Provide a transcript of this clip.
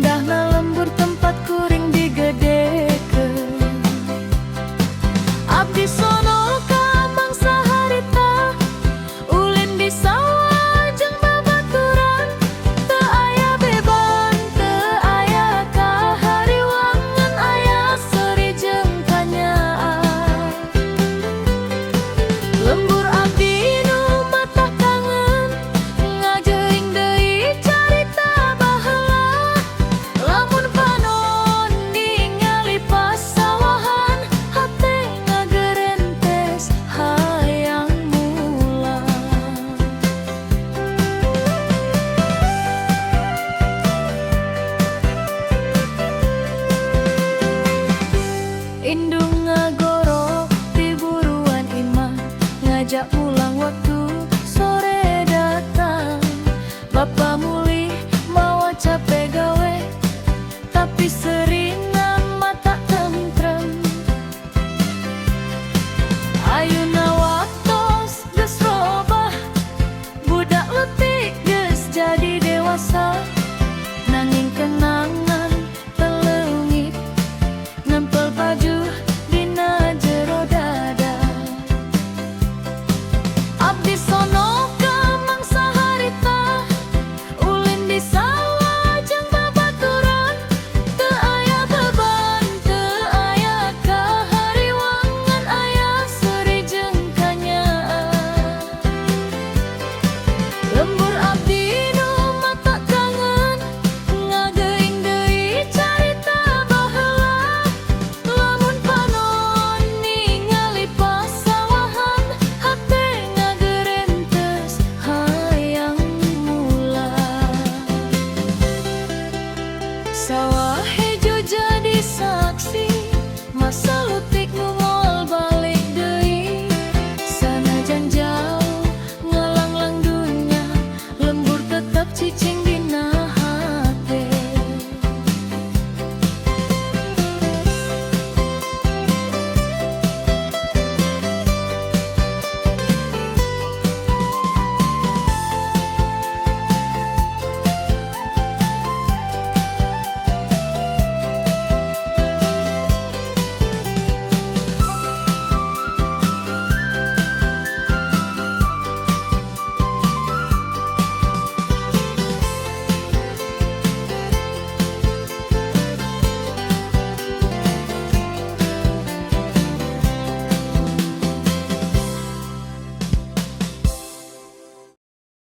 Indahna lembur tempat kuring digedekeun. Abdi sono ka mangsa harita, ulin di sawah jeung babaturan. Teu aya beban, teu aya kahariwangan, aya seuri jeung kanyaan. Lembur abdi nu mata kangen, ngageuing deui carita baheula. Lamun panon ningali pasawahan, hate ngagerentes hayang mulang. Indung ngagorok ti buruan imah, ngajak pulang waktu sore datang. Bapa mulih mawa capek gawe, tapi seringan mata tentrem. Ayeuna waktos geus robah, budak leutik geus jadi dewasa. Nanging kenangan teleungit, nempel baju dina jero dada. Abdi sono ka mangsa harita, ulin di sawah jeung babaturan. Teu aya beban, teu aya kahariwangan, aya seuri jeung kanyaan. Lembur abdi nu mata kangen, ngageuing deui carita baheula. Lamun panon ningali pasawahan, hate ngagerentes hayang mulang. Sawah hejo jadi saksi, masa leutik nu